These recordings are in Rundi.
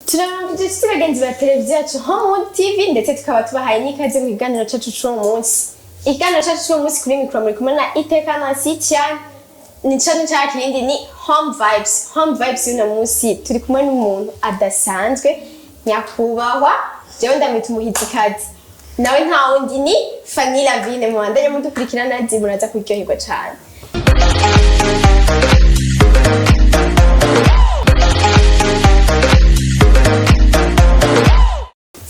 Turabanje bagenzi ba televiziyo yacu Homewood TV ndetse tukaba tubahaye n'ikaze mu kiganiro cyacu cy'uwo munsi. Ikiganiro cyacu cy'uwo munsi kuri mikoro muri kumwe na Iteka na Sitian. Ni cyane cyakindi ni Home Vibes. Home Vibes y'uno munsi turi kumwe n'umuntu adasanzwe nyakubahwa jewe ndamwita umuhitikazi. Nawe nta wundi ni Fanny Lavine mu bandanye mudukurikirana muraza kuryoherwa cyane.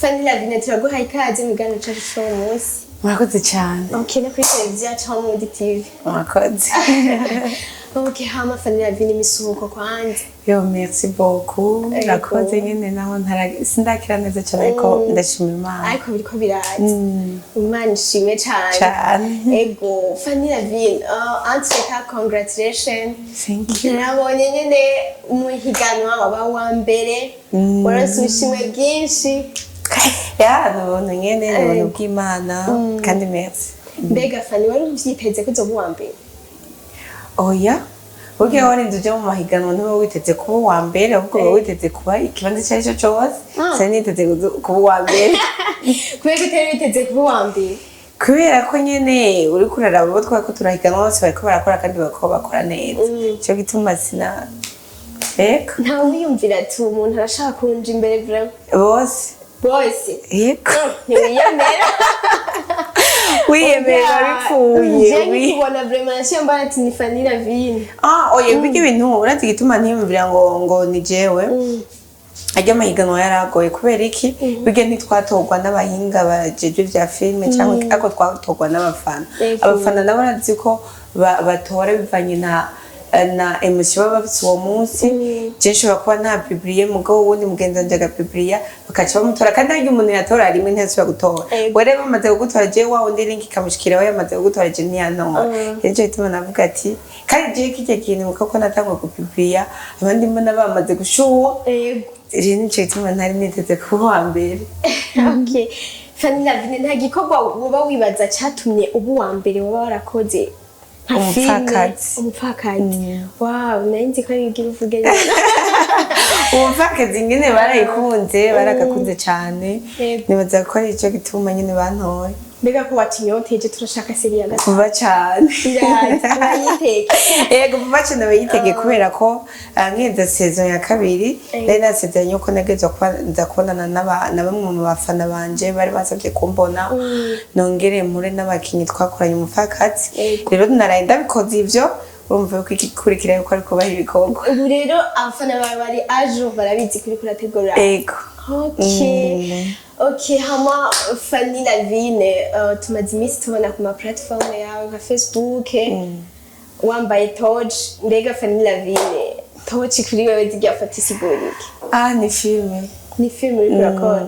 Fanny Lavine turaguhaye ikaze mu kiganiro cyacu cy'uwo munsi. Murakoze cyane. Okay, na kuri televiziyo yacu Homewood TV. Murakoze. Okay, hama Fanny Lavine misuhuko kwanza. Yo, merci beaucoup. Murakoze nyine naho sindakira neza cyane ariko ndashima Imana. Ariko biriko biraza. Imana ishimwe cyane. Cyane. Ego, Fanny Lavine, Antreka, congratulations. Thank you. Nabonye nyine mu higanwa waba wa mbere. Waronse ubushimwe bwinshi. Ya, nabona nyene nabona bw'Imana kandi merci. Mbega Fanny wari uvyiteze ko uzoba uwa mbere? Oya. Ugiye warinze uje mu mahiganwa niwe witeze kuba uwa mbere ahubwo wowe witeze kuba ikibanza cyari cyo cyose. Siniteze kuba uwa mbere. Kubera utari witeze kuba uwa mbere? Kubera ko nyene uri kuraraba abo twako turahiganwa bose bariko barakora kandi bakora neza. Cyo gituma sina eko. Nta wiyumvira ati umuntu arashaka kunja imbere vraiment. Bose. Bose. Eko. Ntiwiyemera. Wiyemera bipfuye. Jengi kubona vraiment nshamba ati ni Fanny Lavine. Oya bigi bintu urazi gituma ntiyumvira ngo ni jewe. Ajya mahiganwa yaragoye kubera iki bige ntitwatorwa n'abahinga bajeje vya filme cyangwa ako twatorwa n'abafana. Abafana nabo barazi ko batora bivanye na emotion baba bafite uwo munsi. Je nshobora kuba nta publiye mugabo wundi mugenzi wanje agapubliya bakaca bamutora kandi ari umuntu yatora rimwe ntiyasubira gutora. Were bamaze gutora je wa wundi link kamushikira we yamaze gutora je ntiyantora. Yeje ituma navuga ati kandi je kije kintu muko natangwa gupubliya abandi mbona bamaze gushuwa. Rero nico ituma ntari niteze kuba wa mbere. Okay. Fanny Lavine nta gikorwa woba wibaza cyatumye ubu wa mbere woba warakoze umupfakazi. Wow, nanzi ko ari igira uvuge. Umupfakazi nyine barayikunze baragakunze cyane. Nibaza ko ari ico gituma nyine bantoye. Mbega ko watinyoteje turashaka seri ya gatatu. Kuba cyane. Bayiteke. Yego kuba cyane bayiteke kubera ko nk'iyo saison ya kabiri rero nasezeranye ko nageze nza kubonana na bamwe mu bafana banje bari basabye kumbona nongere mpure n'abakinyi twakoranye umupfakazi. Rero naraye ndabikoze ivyo urumva ko ikikurikira yuko ariko baha ibikorwa. Ubu rero abafana bari ajo barabizi kuri kurategura. Yego. Okay. Okay, hama Fanny Lavine tumaze iminsi tubona ku ma platform yawe nka Facebook wambaye torch. Mbega Fanny Lavine torch kuri wewe zigafata isigurike? Ni filme. Ni filme uri kurakora?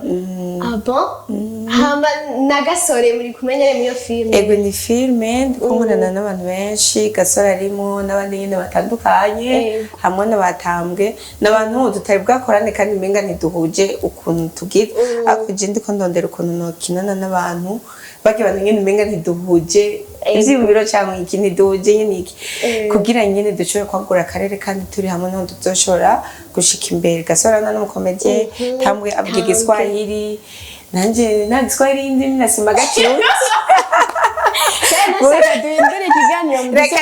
Bon? Hama nagasore muri kumenyere mu yo filme? Ego ni filme ndikumurana n'abantu benshi gasore arimo n'abandi nyine batandukanye hamwe n'abatambwe n'abantu tutari bwakorane kandi menga ntiduhuje ukuntu tugira akuje ndiko ndondera ukuntu nokinana n'abantu baki bantu nyine menga ntiduhuje ivyibiro cyangwa iki ntiduhuje nyine iki kugira nyine dushobore kwagura akarere kandi turi hamwe no tuzoshora gushika imbere gasore n'umukomedie tambwe avuga Igiswahili nanje Igiswahili ndimi nasima gakiru Nasa duindure ikiganiro mu Reka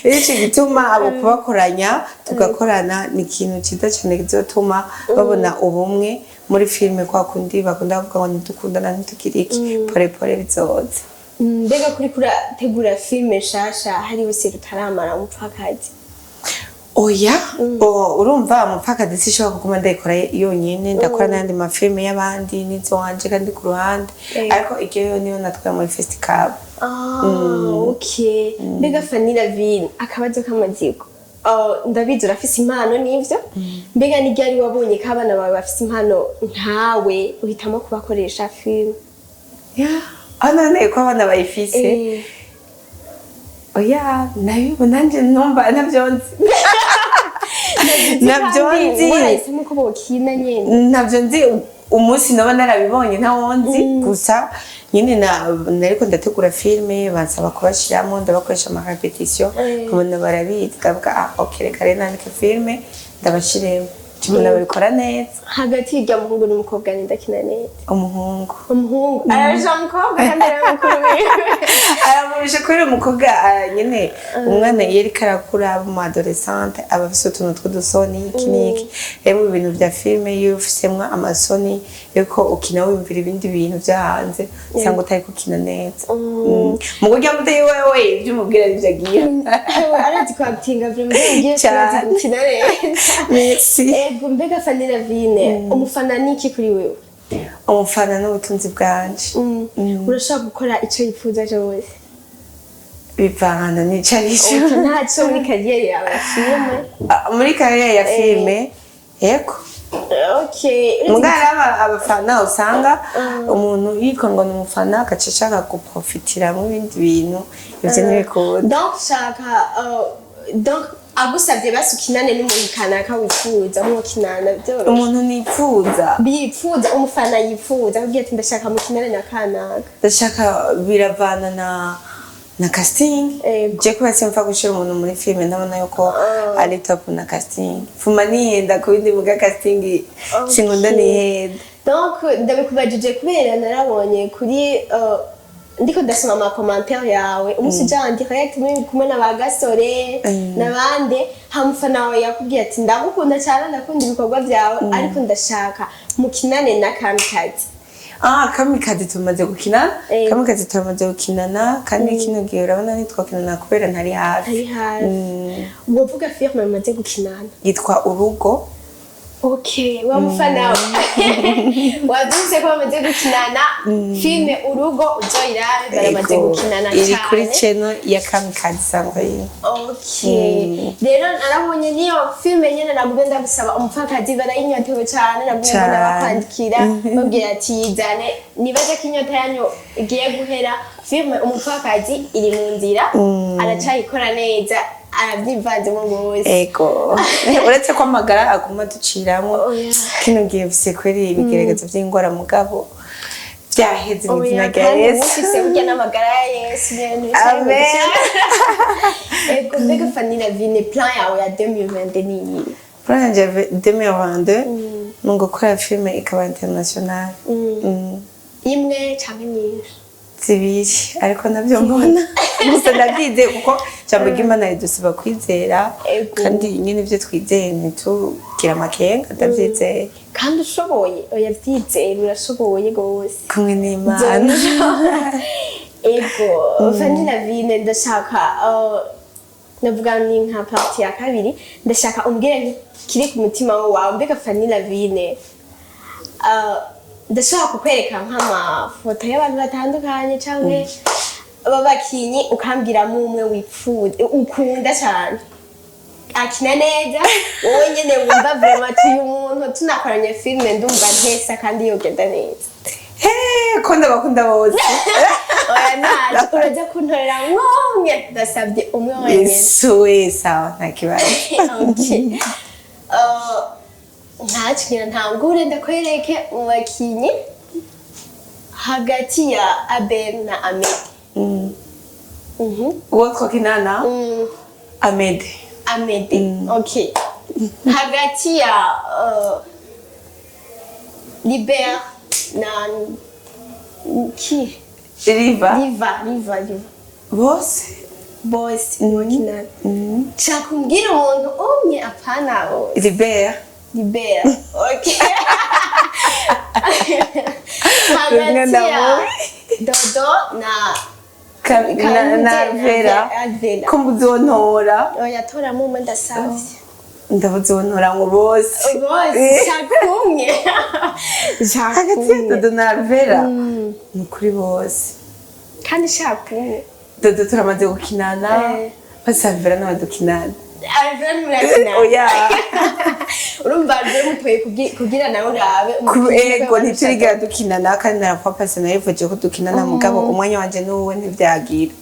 iki gituma abo kubakoranya tugakorana ni ikintu cyiza cyane gizotuma babona ubumwe muri filme kwa kundi bakunda kuvuga ngo ndukundana ntitukiri iki pore bizoza. Mbega kuri kurategura filme shasha hari wese rutaramara umupfakazi? Oya, urumva umupfakazi sishobora kuguma ndayikora yonyine ndakora n'andi mafilme y'abandi nizo wanje kandi ku ruhande ariko igihe niyo natwaye muri festival. Okay. Mbega Fanny Lavine akabazo k'amaziko. Ndabizi urafise impano nivyo. Mbega ni ryari wabonye ko abana bawe bafise impano nkawe uhitamo kubakoresha film? None ko abana bayifise. Oya, nanje numva navyonzi. Navyonzi. Wahisemo ko bokina nyene. Navyonzi umunsi noba narabibonye ntawonzi gusa nyine nariko ndategura filme bansaba kubashiramo ndabakoresha ama repetition kubona barabizi kavuga okay reka rero nandike filme ndabashiremo tubona babikora neza hagati y'irya muhungu n'umukobwa ndakina neza umuhungu araje umukobwa kandi aramukuru aramurusha kubera umukobwa nyene umwana yeri karakura mu adolescente aba afise utuntu tw'udusoni iki rero mu bintu vya filme iyo ufisemwa amasoni yuko ukina wimvira ibindi bintu vya hanze usanga utari kukina neza mu kurya muteye wewe ibyo umubwira ivyo agiye arazi kwatinga vraiment ugiye gukina neza merci ego mbega Fanny Lavine umufana niki kuri wewe umufana n'ubutunzi bwanje urashaka gukora ico yifuza cyose bivana n'icarisho ntaco muri kariyeri yawe filme muri kariyeri ya filme yego okay mugara abafana usanga umuntu yiko ngo n'umufana akacishaka guprofitira mu bindi bintu ivyo ntibikunda donc shaka donc agusavye basukinane n'umuntu kanaka wifuza mukinana byoroshe umuntu nifuza bifuza umufana yifuza kugira ati ndashaka mukinane na kanaka ndashaka biravana na casting je kuba simfa gushira umuntu muri filme ndabona yuko ari top na casting fuma nihenda ku bindi muga casting sinkunda nihenda donc ndabikubajije kubera narabonye kuri ndiko ndasoma ama commentaire yawe umusija direct muri kumwe n'abagasore nabande hamufana wawe yakubwiye ati ndagukunda cyane ndakunda ibikorwa byawe ariko ndashaka mukinane na Kamikazi Kamikazi tumaze gukinana kandi kino gihe urabona nitwakinana kubera ntari hafi wovuga firme mumaze gukinana yitwa Urugo. Okay, wamufana waduze ko bamaze gukinana filme Urugo uzoirabe baramaze gukinana cyane iri kuri channel ya Kamikazi Sangwaye. Okay, rero narabonye niyo filme nyene nagubenda gusaba umupfakazi barayinyotewe cyane nagubenda bakwandikira babwira ati yizane nibaje kinyota yanyu igiye guhera filme umupfakazi iri mu nzira aracayikora neza arabyivanzemo gose ego uretse ko amagara aguma duciramwo kino gihe bise kweri ibigeregezo by'ingwara mugabo byaheze mu izina rya Yesu ufise burya n'amagara ya Yesu amen ego mbega Fanny Lavine plan yawe ya 2022 ni plan ya 2022 ngo gukora filme ikaba international imwe cyangwa nyinshi zibiri ariko nabyo mbona gusa ndabyize kuko cyangwa Imana idusaba kwizera kandi nyine ibyo twizeye ntitugira amakenga ndabyizeye kandi ushoboye oya byizera urashoboye gose kumwe n'Imana ego Fanny Lavine ndashaka navuga ni nka partie ya kabiri ndashaka umbwire kiri ku mutima wawe mbega Fanny Lavine ndashaka kukwereka nk'amafoto y'abantu batandukanye cyangwa babakinyi ukambwiramo umwe wifuza ukunda cyane akina neza wowe nyene wumva vraiment uyu muntu tunakoranye filme ndumva ntesa kandi yogenda neza ko ndabakunda bose oya naje uraza kuntorera mwomwe ndasabye umwe wenyene Yesu sawa nta kibazo okay ntakinira ntangure ndakwereke mu bakinyi hagati ya Abel na Ahmed uwo twakinana Ahmed okay hagati ya Liber na ki Liva bose wakinana chakumbwira umuntu umwe apana Liber okay hagati ya Dodo na Vera kumuzontora oya tora mu ndasavye ndabuzontora ngo bose chakumwe hagati ya Dodo na Vera ni kuri bose kandi chakumwe Dodo turamaze gukinana basa Vera n'abadukinana oya urumva rero mutoye kugira nawe urabe ego ntiturigira dukinana kandi narapfa pasi nayivugiye ko dukinana mugabo umwanya wanje n'uwe ntibyagira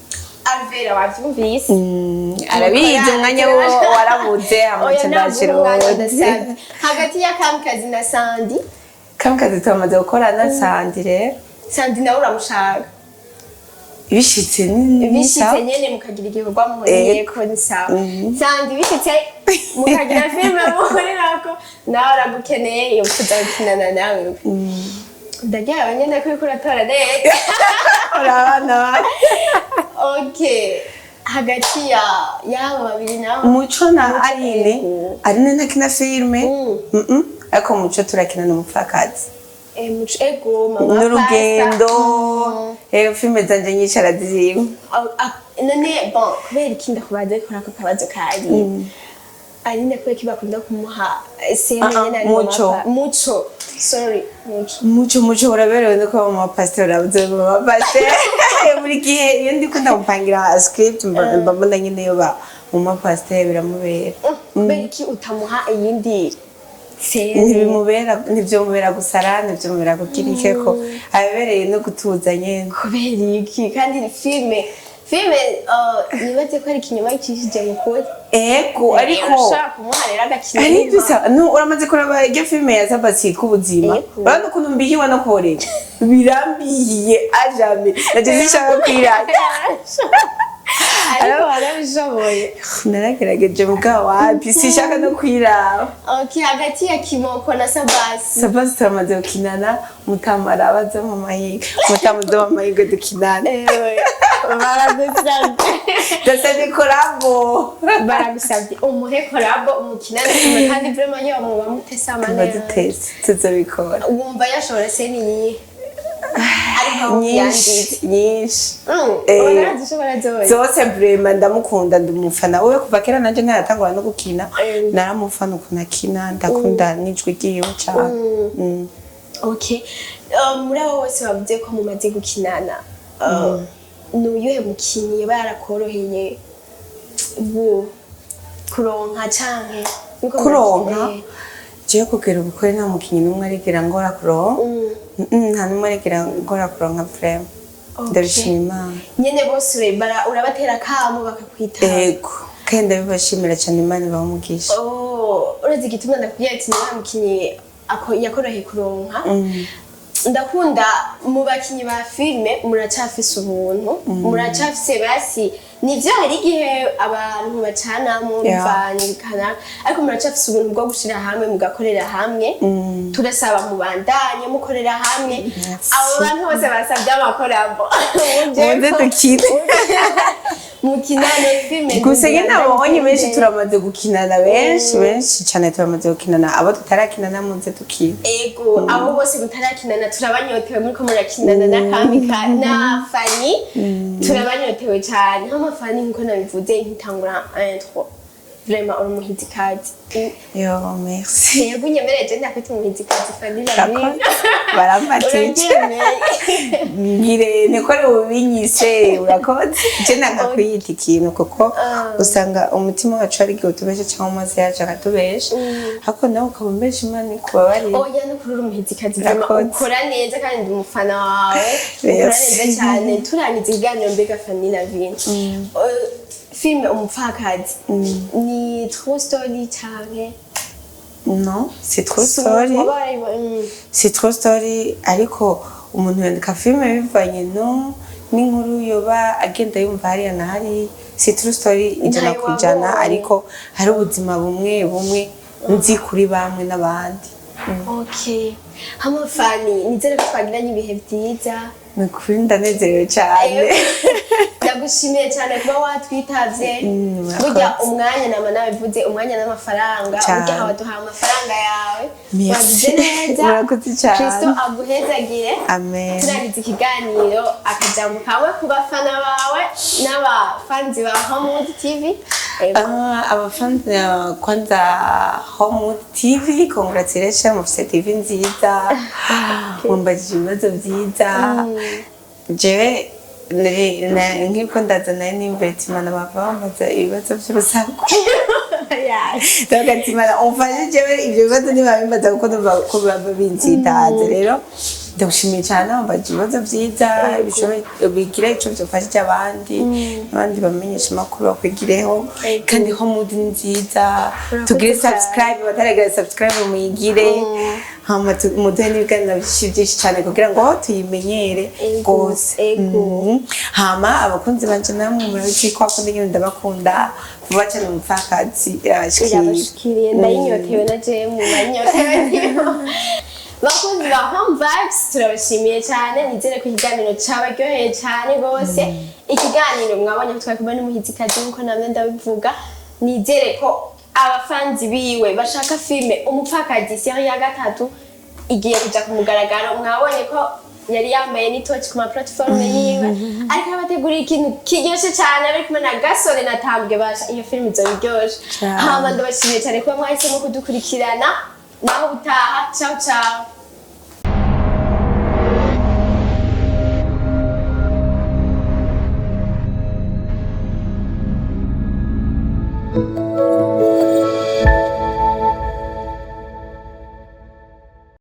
Alvera wavyumvise arabizi umwanya wo warabuze amace ndashiro hagati ya Kamikazi na Sandi Kamikazi turamaze gukorana Sandi rero Sandi nawe uramushaka bishitse nyene mukagira igikorwa muhuriye ko ni sawa Sandi bishitse mukagira filime muhurirako nawe aragukeneye yokuza gukinana nawe ndagira nyene ko uriko uratora neza urabana okay hagati y'aba babiri nawe Muco na Aline ntakina filime ariko Muco turakina n'umupfakazi Muco ego mama n'urugendo filime zanje nyinshi araziba none bon kubera iki ndakubaza ko ako kabazo kari Aline kubera iki bakunda kumuha sene nyene ari Muco sorry Muco uraberewe no kuba mama pasteur urabuze mama pasteur muri gihe iyo ndi kunda gupangira script mbona nyine yo ba mama pasteur biramubera kubera iki utamuha iyindi ntibyomubera gusara ntibyomubera kugira ikeko abebereye no gutuza nyene kubera iki kandi filme nibaze ko ari ikinyoma gicishije mu kuri ego ariko urashaka kumuharira agakina ariko uramaze kuraba iryo filme ya Sabasi k'ubuzima urabona ukuntu mbihiwe no korera birambihiye ajame naje nishaka kwirata ariko warabishoboye naragerageje mugabo wapi sishaka no kwiraba okay hagati ya Kimoko na Sabasi turamaze gukinana mutamara abaza mu mahiga mutamuzo mu mahiga dukinana baragusabye ndasabye korabo baragusabye umuhe korabo umukinana kimwe kandi vraiment nyo bamuba mutesa amanera badutese tuzobikora wumva yashobora seni yihe nyinshi zose vraiment ndamukunda ndumufana wewe kuva kera nanje naratangura no gukina naramufana ukuntu akina ndakunda n'ijwi ryiwe cyane okay muri abo bose bavuze ko mumaze gukinana n'uyuhe mukinyi barakoroheye kuronka canke kuronka je kugera ubukore nta mukinyi n'umwe arigera ngora kuronka nta n'umwe arigera ngora kuronka vraiment ndabishima nyene bose urabatera kamo bakakwita ego kandi ndabibashimira cyane Imana bamugisha urazi igituma ndakubwira ati niba mukinyi yakoroheye kuronka ndakunda mu bakinyi ba filme muracafise ubuntu muracafise basi nivyo hari igihe abantu bacana mu mvanye bikana ariko muracafise ubuntu bwo gushira hamwe mugakorera hamwe turasaba mubandanye mukorera hamwe abo bantu bose basabye amakorabo muze dukine mukinane filme gusa nyine abonye benshi turamaze gukinana benshi cyane turamaze gukinana abo tutarakinana muze dukine ego abo bose mutarakinana turabanyotewe muri ko murakinana na Kamika na Fanny turabanyotewe cyane Fanny nkuko nabivuze nkitangura intro vraiment uri umuhizikazi yo merci yego nyemereje ndafite umuhizikazi Fanny Lavine barampatisha ngire nekore ubinyise urakoze je nagakwiyita ikintu kuko usanga umutima wacu ari gihe utubeshe cyangwa amazi yacu akatubesha hako nawe ukabumbesha Imana ikubabari oya no kurura umuhizikazi ukora neza kandi umufana wawe ukora neza cyane turangiza ikiganiro mbega Fanny Lavine filme umupfakazi ni true story cyane non c'est trop story c'est trop story ariko umuntu yandika filme bivanye no n'inkuru yoba agenda yumva hariya na hari c'est true story ijana kujana ariko hari ubuzima bumwe nzi kuri bamwe n'abandi okay hama Fanny nizere ko twagiranye ibihe byiza nakuri ndanezerewe cyane ndagushimiye cyane kuba watwitavye burya umwanya nama nabivuze umwanya n'amafaranga burya waduhaye amafaranga yawe wagize neza murakoze cyane Kristo aguhezagire amen turangiza ikiganiro akajambo kawe ku bafana bawe n'abafanzi ba Homewood TV abafanzi kwanza Homewood TV congratulations mufise TV nziza mumbajije ibibazo byiza jewe nk'uko ndazana n'investment bambaza ibibazo by'urusaku ndagatimana umfashe jewe ibyo bibazo ntibabimbaza kuko numva ko baba binzitaze rero ndagushimiye cyane wambaje ibibazo byiza bigira ico byofashije abandi abandi bamenyesha amakuru bakwigireho kandi Homewood ni nziza tugire subscribe bataragira subscribe muyigire hama muduhe n'ibiganiro byinshi cyane kugira ngo tuyimenyere gose hama abakunzi banje namwe murabizi ko akunda nyine ndabakunda vuba cyane umupfakazi irabashikiriye ndayinyotewe na je mu manyotewe bakunzi ba Home Vibes turabashimiye cyane nizere ko ikiganiro cyabaryoheye cyane bose ikiganiro mwabonye ko twari kumwe n'umuhizikazi nkuko namwe ndabivuga nizere ko abafanzi biwe bashaka filme umupfakazi série ya gatatu igiye kuja ku mugaragaro mwabonye ko yari yambaye n'itoci ku ma platform yiwe ariko abateguriye ikintu kiryoshe cyane bari kumwe na Gasore na Tambwe basha iyo filme izoryoshe hama ndabashimiye cyane kuba mwahisemo kudukurikirana naho butaha ciao ciao